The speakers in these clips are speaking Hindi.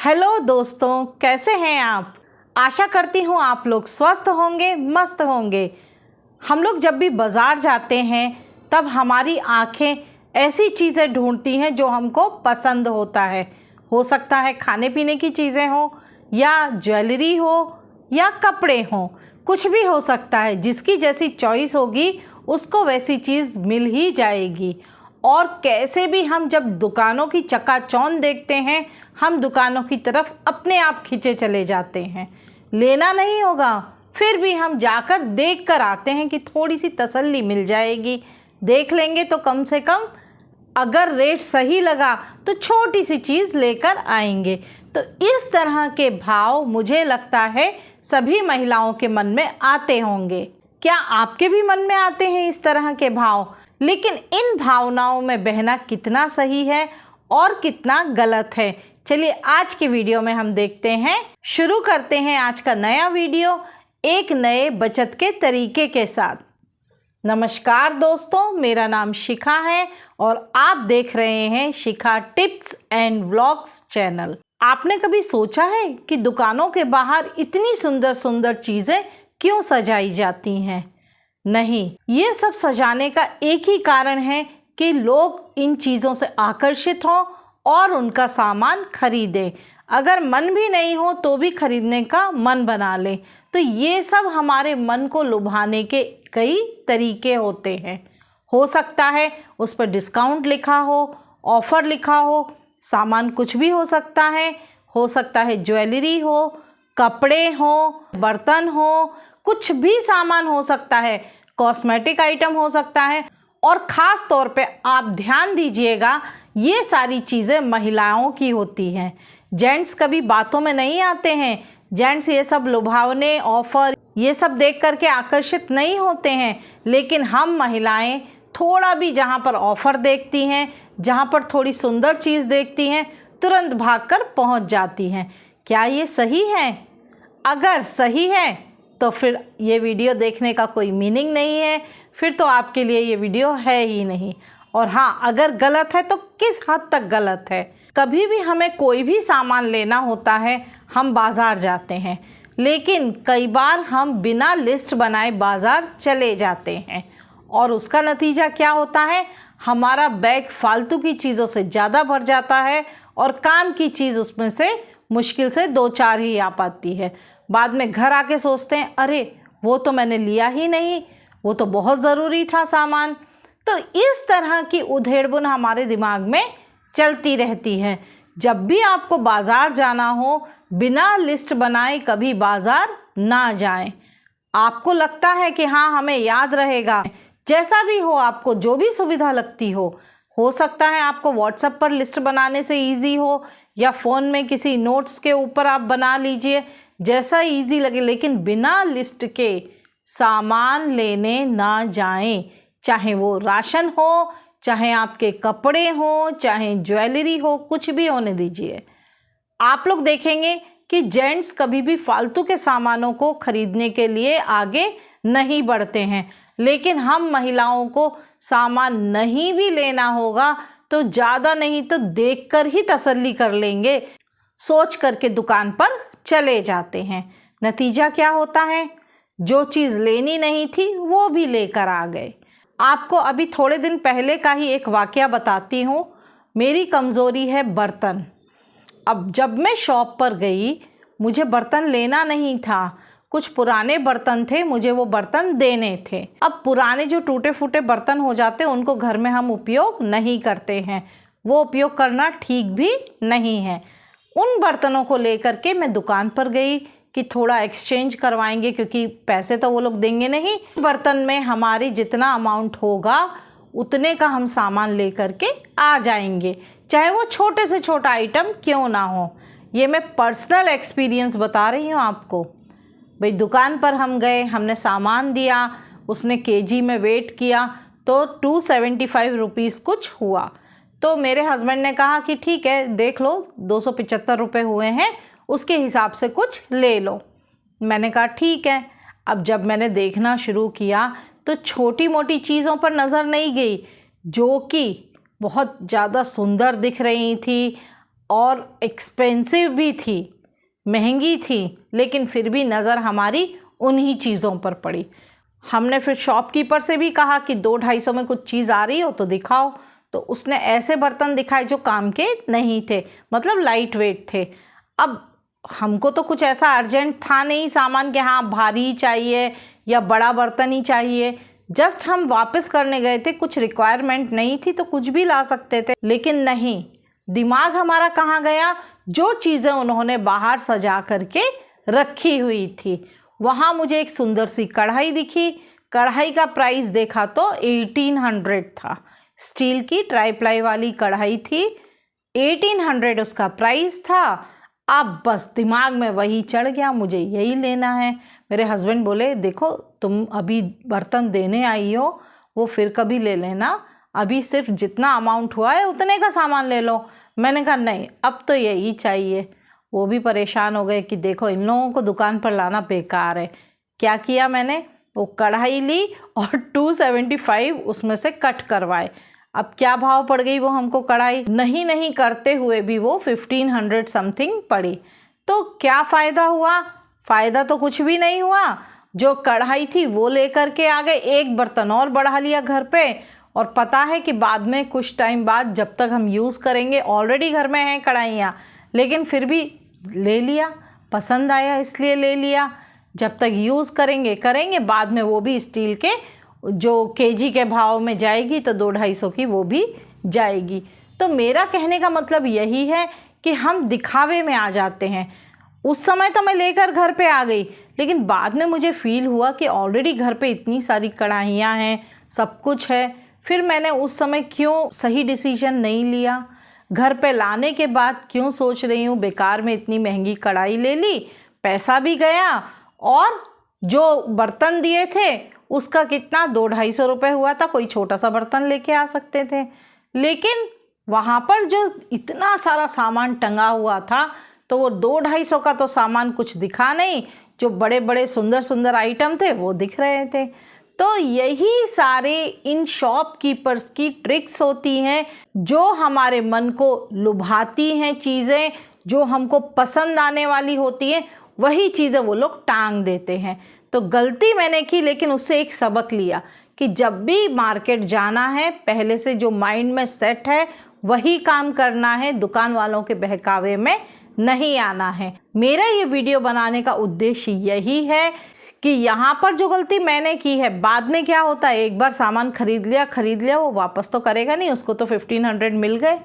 हेलो दोस्तों, कैसे हैं आप। आशा करती हूँ आप लोग स्वस्थ होंगे, मस्त होंगे। हम लोग जब भी बाज़ार जाते हैं तब हमारी आंखें ऐसी चीज़ें ढूंढती हैं जो हमको पसंद होता है। हो सकता है खाने पीने की चीज़ें हो या ज्वेलरी हो या कपड़े हों, कुछ भी हो सकता है। जिसकी जैसी चॉइस होगी उसको वैसी चीज़ मिल ही जाएगी। और कैसे भी हम जब दुकानों की चकाचौंध देखते हैं, हम दुकानों की तरफ अपने आप खींचे चले जाते हैं। लेना नहीं होगा, फिर भी हम जाकर देख कर आते हैं कि थोड़ी सी तसल्ली मिल जाएगी। देख लेंगे तो कम से कम अगर रेट सही लगा तो छोटी सी चीज़ लेकर आएंगे। तो इस तरह के भाव मुझे लगता है सभी महिलाओं के मन में आते होंगे। क्या आपके भी मन में आते हैं इस तरह के भाव? लेकिन इन भावनाओं में बहना कितना सही है और कितना गलत है, चलिए आज की वीडियो में हम देखते हैं। शुरू करते हैं आज का नया वीडियो एक नए बचत के तरीके के साथ। नमस्कार दोस्तों, मेरा नाम शिखा है और आप देख रहे हैं शिखा टिप्स एंड व्लॉग्स चैनल। आपने कभी सोचा है कि दुकानों के बाहर इतनी सुंदर सुंदर चीज़ें क्यों सजाई जाती हैं? नहीं, ये सब सजाने का एक ही कारण है कि लोग इन चीज़ों से आकर्षित हों और उनका सामान खरीदें। अगर मन भी नहीं हो तो भी खरीदने का मन बना लें। तो ये सब हमारे मन को लुभाने के कई तरीके होते हैं। हो सकता है उस पर डिस्काउंट लिखा हो, ऑफ़र लिखा हो, सामान कुछ भी हो सकता है ज्वेलरी हो, कपड़े हो, बर्तन हो, कुछ भी सामान हो सकता है, कॉस्मेटिक आइटम हो सकता है। और ख़ास तौर पे आप ध्यान दीजिएगा, ये सारी चीज़ें महिलाओं की होती हैं। जेंट्स कभी बातों में नहीं आते हैं। जेंट्स ये सब लुभावने, ऑफ़र ये सब देख करके आकर्षित नहीं होते हैं। लेकिन हम महिलाएं थोड़ा भी जहाँ पर ऑफ़र देखती हैं, जहाँ पर थोड़ी सुंदर चीज़ देखती हैं, तुरंत भागकर पहुँच जाती हैं। क्या ये सही है? अगर सही है तो फिर ये वीडियो देखने का कोई मीनिंग नहीं है, फिर तो आपके लिए ये वीडियो है ही नहीं। और हाँ, अगर गलत है तो किस हद तक गलत है? कभी भी हमें कोई भी सामान लेना होता है, हम बाज़ार जाते हैं, लेकिन कई बार हम बिना लिस्ट बनाए बाज़ार चले जाते हैं और उसका नतीजा क्या होता है? हमारा बैग फालतू की चीज़ों से ज़्यादा भर जाता है और काम की चीज़ उसमें से मुश्किल से 2-4 ही आ पाती है। बाद में घर आके सोचते हैं, अरे वो तो मैंने लिया ही नहीं, वो तो बहुत ज़रूरी था सामान। तो इस तरह की उधेड़-बुन हमारे दिमाग में चलती रहती है। जब भी आपको बाज़ार जाना हो, बिना लिस्ट बनाए कभी बाज़ार ना जाएं। आपको लगता है कि हाँ हमें याद रहेगा, जैसा भी हो, आपको जो भी सुविधा लगती हो सकता है आपको व्हाट्सएप पर लिस्ट बनाने से ईजी हो या फ़ोन में किसी नोट्स के ऊपर आप बना लीजिए, जैसा ईजी लगे। लेकिन बिना लिस्ट के सामान लेने ना जाएं, चाहे वो राशन हो, चाहे आपके कपड़े हो, चाहे ज्वेलरी हो, कुछ भी होने दीजिए। आप लोग देखेंगे कि जेंट्स कभी भी फालतू के सामानों को खरीदने के लिए आगे नहीं बढ़ते हैं। लेकिन हम महिलाओं को सामान नहीं भी लेना होगा तो ज़्यादा नहीं तो देखकर ही तसल्ली कर लेंगे, सोच करके दुकान पर चले जाते हैं। नतीजा क्या होता है? जो चीज़ लेनी नहीं थी वो भी लेकर आ गए। आपको अभी थोड़े दिन पहले का ही एक वाकया बताती हूँ। मेरी कमज़ोरी है बर्तन। अब जब मैं शॉप पर गई, मुझे बर्तन लेना नहीं था, कुछ पुराने बर्तन थे, मुझे वो बर्तन देने थे। अब पुराने जो टूटे फूटे बर्तन हो जाते हैं उनको घर में हम उपयोग नहीं करते हैं, वो उपयोग करना ठीक भी नहीं है। उन बर्तनों को लेकर के मैं दुकान पर गई कि थोड़ा एक्सचेंज करवाएंगे, क्योंकि पैसे तो वो लोग देंगे नहीं। बर्तन में हमारी जितना अमाउंट होगा उतने का हम सामान लेकर के आ जाएंगे, चाहे वो छोटे से छोटा आइटम क्यों ना हो। ये मैं पर्सनल एक्सपीरियंस बता रही हूँ आपको। भाई दुकान पर हम गए, हमने सामान दिया, उसने केजी में वेट किया तो 275 रुपीज़ कुछ हुआ। तो मेरे हस्बैंड ने कहा कि ठीक है, देख लो 275 रुपये हुए हैं, उसके हिसाब से कुछ ले लो। मैंने कहा ठीक है। अब जब मैंने देखना शुरू किया तो छोटी मोटी चीज़ों पर नज़र नहीं गई जो कि बहुत ज़्यादा सुंदर दिख रही थी, और एक्सपेंसिव भी थी, महंगी थी, लेकिन फिर भी नज़र हमारी उन्हीं चीज़ों पर पड़ी। हमने फिर शॉपकीपर से भी कहा कि 200-250 में कुछ चीज़ आ रही हो तो दिखाओ। तो उसने ऐसे बर्तन दिखाए जो काम के नहीं थे, मतलब लाइट वेट थे। अब हमको तो कुछ ऐसा अर्जेंट था नहीं सामान कि हाँ भारी चाहिए या बड़ा बर्तन ही चाहिए। जस्ट हम वापस करने गए थे, कुछ रिक्वायरमेंट नहीं थी तो कुछ भी ला सकते थे। लेकिन नहीं, दिमाग हमारा कहाँ गया, जो चीज़ें उन्होंने बाहर सजा करके रखी हुई थी। वहाँ मुझे एक सुंदर सी कढ़ाई दिखी। कढ़ाई का प्राइस देखा तो 1800 था। स्टील की ट्राईप्लाई वाली कढ़ाई थी, 1800 उसका प्राइस था। अब बस दिमाग में वही चढ़ गया, मुझे यही लेना है। मेरे हस्बैंड बोले देखो तुम अभी बर्तन देने आई हो, वो फिर कभी ले लेना, अभी सिर्फ जितना अमाउंट हुआ है उतने का सामान ले लो। मैंने कहा नहीं, अब तो यही चाहिए। वो भी परेशान हो गए कि देखो इन लोगों को दुकान पर लाना बेकार है। क्या किया मैंने, वो कढ़ाई ली और 275 उसमें से कट करवाए। अब क्या भाव पड़ गई वो हमको कढ़ाई, नहीं करते हुए भी वो 1500 समथिंग पड़ी। तो क्या फ़ायदा हुआ, फ़ायदा तो कुछ भी नहीं हुआ। जो कढ़ाई थी वो लेकर के आ गए, एक बर्तन और बढ़ा लिया घर पे। और पता है कि बाद में कुछ टाइम बाद जब तक हम यूज़ करेंगे, ऑलरेडी घर में हैं कढ़ाइयाँ, लेकिन फिर भी ले लिया, पसंद आया इसलिए ले लिया। जब तक यूज़ करेंगे बाद में वो भी स्टील के जो केजी के भाव में जाएगी तो 200-250 की वो भी जाएगी। तो मेरा कहने का मतलब यही है कि हम दिखावे में आ जाते हैं। उस समय तो मैं लेकर घर पे आ गई, लेकिन बाद में मुझे फ़ील हुआ कि ऑलरेडी घर पे इतनी सारी कढ़ाइयाँ हैं, सब कुछ है, फिर मैंने उस समय क्यों सही डिसीजन नहीं लिया। घर पे लाने के बाद क्यों सोच रही हूँ बेकार में इतनी महंगी कढ़ाई ले ली, पैसा भी गया, और जो बर्तन दिए थे उसका कितना 200-250 रुपये हुआ था। कोई छोटा सा बर्तन लेके आ सकते थे, लेकिन वहाँ पर जो इतना सारा सामान टंगा हुआ था तो वो 200-250 का तो सामान कुछ दिखा नहीं, जो बड़े बड़े सुंदर सुंदर आइटम थे वो दिख रहे थे। तो यही सारे इन शॉपकीपर्स की ट्रिक्स होती हैं, जो हमारे मन को लुभाती हैं। चीज़ें जो हमको पसंद आने वाली होती हैं वही चीज़ें वो लोग टांग देते हैं। तो गलती मैंने की, लेकिन उससे एक सबक लिया कि जब भी मार्केट जाना है, पहले से जो माइंड में सेट है वही काम करना है, दुकान वालों के बहकावे में नहीं आना है। मेरा ये वीडियो बनाने का उद्देश्य यही है कि यहाँ पर जो गलती मैंने की है, बाद में क्या होता है, एक बार सामान खरीद लिया वो वापस तो करेगा नहीं, उसको तो 1500 मिल गए।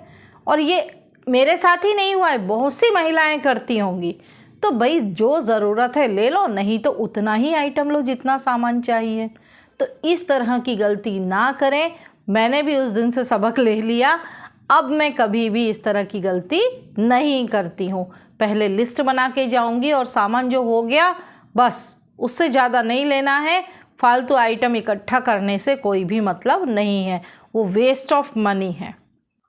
और ये मेरे साथ ही नहीं हुआ है, बहुत सी महिलाएं करती होंगी। तो भाई जो ज़रूरत है ले लो, नहीं तो उतना ही आइटम लो जितना सामान चाहिए। तो इस तरह की गलती ना करें। मैंने भी उस दिन से सबक ले लिया, अब मैं कभी भी इस तरह की गलती नहीं करती हूँ। पहले लिस्ट बना के जाऊँगी और सामान जो हो गया बस, उससे ज़्यादा नहीं लेना है। फालतू आइटम इकट्ठा करने से कोई भी मतलब नहीं है, वो वेस्ट ऑफ मनी है।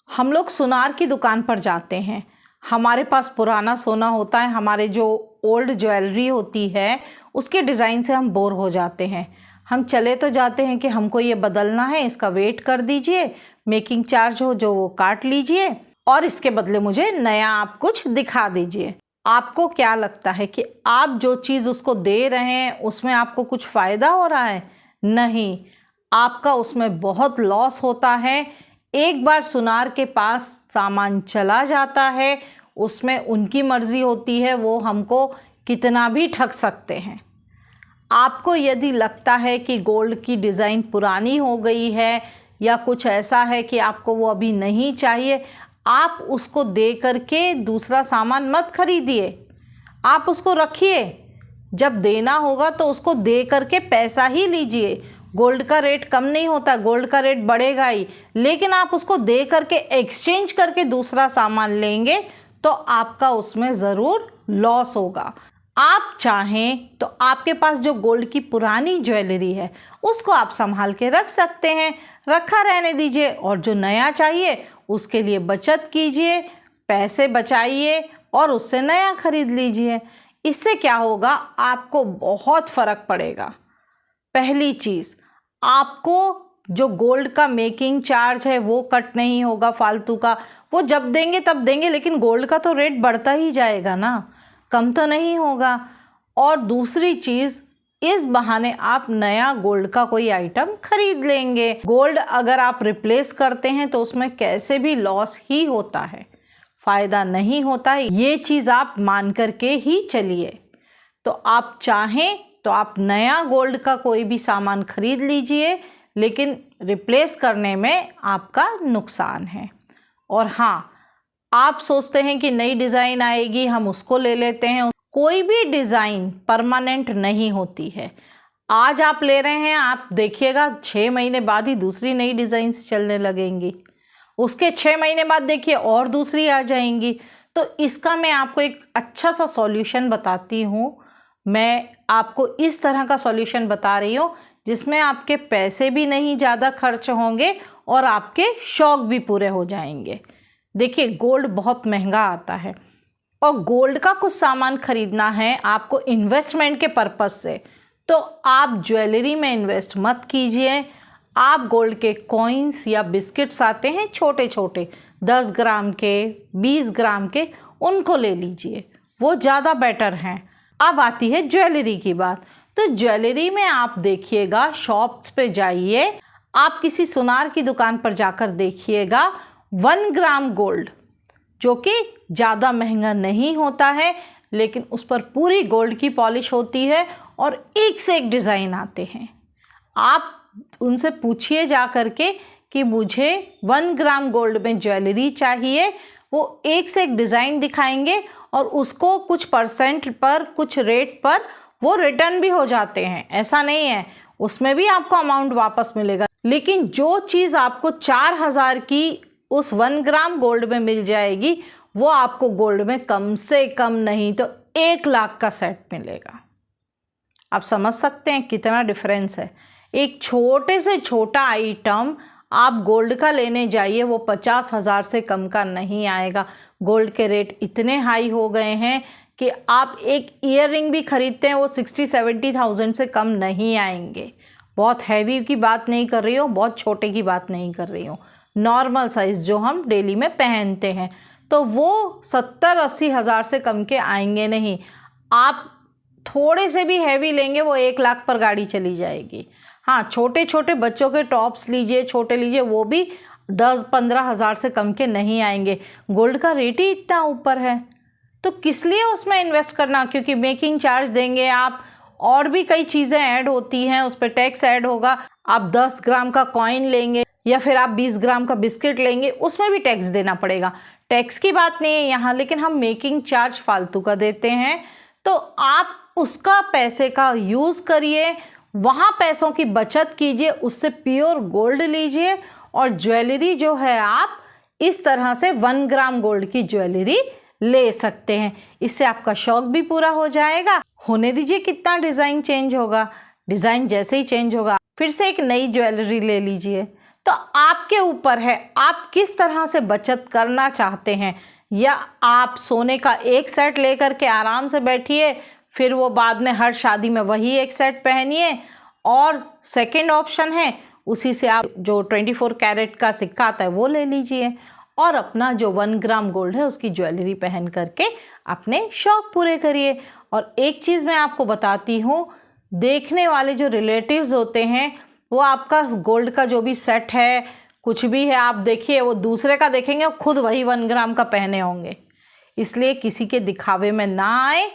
हम लोग सुनार की दुकान पर जाते हैं, हमारे पास पुराना सोना होता है, हमारे जो ओल्ड ज्वेलरी होती है उसके डिज़ाइन से हम बोर हो जाते हैं। हम चले तो जाते हैं कि हमको ये बदलना है, इसका वेट कर दीजिए, मेकिंग चार्ज हो जो वो काट लीजिए, और इसके बदले मुझे नया आप कुछ दिखा दीजिए। आपको क्या लगता है कि आप जो चीज़ उसको दे रहे हैं उसमें आपको कुछ फ़ायदा हो रहा है? नहीं, आपका उसमें बहुत लॉस होता है। एक बार सुनार के पास सामान चला जाता है, उसमें उनकी मर्ज़ी होती है, वो हमको कितना भी ठग सकते हैं। आपको यदि लगता है कि गोल्ड की डिज़ाइन पुरानी हो गई है या कुछ ऐसा है कि आपको वो अभी नहीं चाहिए, आप उसको दे करके दूसरा सामान मत खरीदिए, आप उसको रखिए। जब देना होगा तो उसको दे करके पैसा ही लीजिए। गोल्ड का रेट कम नहीं होता, गोल्ड का रेट बढ़ेगा ही, लेकिन आप उसको दे करके एक्सचेंज करके दूसरा सामान लेंगे तो आपका उसमें ज़रूर लॉस होगा। आप चाहें तो आपके पास जो गोल्ड की पुरानी ज्वेलरी है उसको आप संभाल के रख सकते हैं, रखा रहने दीजिए, और जो नया चाहिए उसके लिए बचत कीजिए, पैसे बचाइए और उससे नया खरीद लीजिए। इससे क्या होगा, आपको बहुत फ़र्क पड़ेगा। पहली चीज़, आपको जो गोल्ड का मेकिंग चार्ज है वो कट नहीं होगा फालतू का, वो जब देंगे तब देंगे, लेकिन गोल्ड का तो रेट बढ़ता ही जाएगा ना, कम तो नहीं होगा। और दूसरी चीज़, इस बहाने आप नया गोल्ड का कोई आइटम खरीद लेंगे। गोल्ड अगर आप रिप्लेस करते हैं तो उसमें कैसे भी लॉस ही होता है, फ़ायदा नहीं होता है, ये चीज़ आप मान करके ही चलिए। तो आप चाहें तो आप नया गोल्ड का कोई भी सामान खरीद लीजिए, लेकिन रिप्लेस करने में आपका नुकसान है। और हाँ, आप सोचते हैं कि नई डिज़ाइन आएगी हम उसको ले लेते हैं, कोई भी डिज़ाइन परमानेंट नहीं होती है। आज आप ले रहे हैं, आप देखिएगा 6 महीने बाद ही दूसरी नई डिज़ाइंस चलने लगेंगी, उसके 6 महीने बाद देखिए और दूसरी आ जाएंगी। तो इसका मैं आपको एक अच्छा सा सॉल्यूशन बताती हूँ। मैं आपको इस तरह का सॉल्यूशन बता रही हूँ जिसमें आपके पैसे भी नहीं ज़्यादा खर्च होंगे और आपके शौक़ भी पूरे हो जाएंगे। देखिए, गोल्ड बहुत महंगा आता है और गोल्ड का कुछ सामान खरीदना है आपको इन्वेस्टमेंट के पर्पज़ से, तो आप ज्वेलरी में इन्वेस्ट मत कीजिए। आप गोल्ड के कॉइन्स या बिस्किट्स आते हैं छोटे छोटे 10 ग्राम के, 20 ग्राम के, उनको ले लीजिए, वो ज़्यादा बेटर हैं। अब आती है ज्वेलरी की बात। तो ज्वेलरी में आप देखिएगा, शॉप्स पे जाइए, आप किसी सुनार की दुकान पर जाकर देखिएगा 1 ग्राम गोल्ड, जो कि ज़्यादा महंगा नहीं होता है, लेकिन उस पर पूरी गोल्ड की पॉलिश होती है और एक से एक डिज़ाइन आते हैं। आप उनसे पूछिए जा कर के कि मुझे 1 ग्राम गोल्ड में ज्वेलरी चाहिए, वो एक से एक डिज़ाइन दिखाएंगे और उसको कुछ परसेंट पर, कुछ रेट पर वो रिटर्न भी हो जाते हैं। ऐसा नहीं है, उसमें भी आपको अमाउंट वापस मिलेगा। लेकिन जो चीज़ आपको 4000 की उस 1 ग्राम गोल्ड में मिल जाएगी, वो आपको गोल्ड में कम से कम नहीं तो 1 लाख का सेट मिलेगा। आप समझ सकते हैं कितना डिफरेंस है। एक छोटे से छोटा आइटम आप गोल्ड का लेने जाइए, वो 50,000 से कम का नहीं आएगा। गोल्ड के रेट इतने हाई हो गए हैं कि आप एक ईयर रिंग भी खरीदते हैं वो 60-70,000 से कम नहीं आएंगे। बहुत हैवी की बात नहीं कर रही हूँ, बहुत छोटे की बात नहीं कर रही हूँ, नॉर्मल साइज़ जो हम डेली में पहनते हैं, तो वो 70-80 हज़ार से कम के आएंगे नहीं। आप थोड़े से भी हैवी लेंगे वो 1 लाख पर गाड़ी चली जाएगी। हाँ, छोटे छोटे बच्चों के टॉप्स लीजिए, छोटे लीजिए, वो भी 10-15 हज़ार से कम के नहीं आएंगे। गोल्ड का रेट ही इतना ऊपर है, तो किस लिए उसमें इन्वेस्ट करना? क्योंकि मेकिंग चार्ज देंगे आप, और भी कई चीज़ें ऐड होती हैं, उस पर टैक्स ऐड होगा। आप 10 ग्राम का कॉइन लेंगे या फिर आप 20 ग्राम का बिस्किट लेंगे, उसमें भी टैक्स देना पड़ेगा। टैक्स की बात नहीं है यहाँ, लेकिन हम मेकिंग चार्ज फालतू का देते हैं, तो आप उसका पैसे का यूज़ करिए, वहाँ पैसों की बचत कीजिए, उससे प्योर गोल्ड लीजिए और ज्वेलरी जो है आप इस तरह से 1 ग्राम गोल्ड की ज्वेलरी ले सकते हैं। इससे आपका शौक भी पूरा हो जाएगा। होने दीजिए कितना डिज़ाइन चेंज होगा, डिज़ाइन जैसे ही चेंज होगा फिर से एक नई ज्वेलरी ले लीजिए। तो आपके ऊपर है, आप किस तरह से बचत करना चाहते हैं। या आप सोने का एक सेट लेकर के आराम से बैठिए, फिर वो बाद में हर शादी में वही एक सेट पहनिए, और सेकंड ऑप्शन है उसी से आप जो 24 कैरेट का सिक्का आता है वो ले लीजिए और अपना जो 1 ग्राम गोल्ड है उसकी ज्वेलरी पहन करके अपने शौक पूरे करिए। और एक चीज़ मैं आपको बताती हूँ, देखने वाले जो रिलेटिव्स होते हैं वो आपका गोल्ड का जो भी सेट है, कुछ भी है, आप देखिए वो दूसरे का देखेंगे वो खुद वही 1 ग्राम का पहने होंगे। इसलिए किसी के दिखावे में ना आए,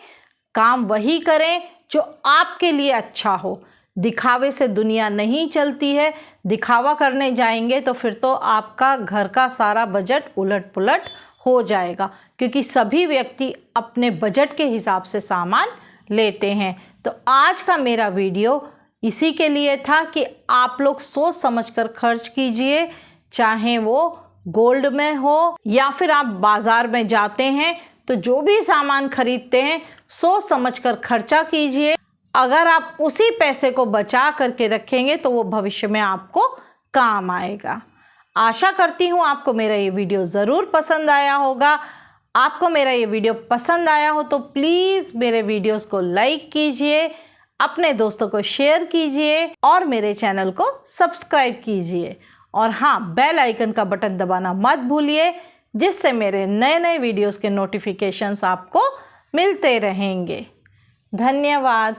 काम वही करें जो आपके लिए अच्छा हो। दिखावे से दुनिया नहीं चलती है, दिखावा करने जाएंगे तो फिर तो आपका घर का सारा बजट उलट पुलट हो जाएगा, क्योंकि सभी व्यक्ति अपने बजट के हिसाब से सामान लेते हैं। तो आज का मेरा वीडियो इसी के लिए था कि आप लोग सोच समझकर खर्च कीजिए, चाहे वो गोल्ड में हो या फिर आप बाज़ार में जाते हैं तो जो भी सामान खरीदते हैं सोच समझकर खर्चा कीजिए। अगर आप उसी पैसे को बचा करके रखेंगे तो वो भविष्य में आपको काम आएगा। आशा करती हूँ आपको मेरा ये वीडियो ज़रूर पसंद आया होगा। आपको मेरा ये वीडियो पसंद आया हो तो प्लीज़ मेरे वीडियोस को लाइक कीजिए, अपने दोस्तों को शेयर कीजिए और मेरे चैनल को सब्सक्राइब कीजिए। और हाँ, बेल आइकन का बटन दबाना मत भूलिए, जिससे मेरे नए नए वीडियोस के नोटिफिकेशंस आपको मिलते रहेंगे। धन्यवाद।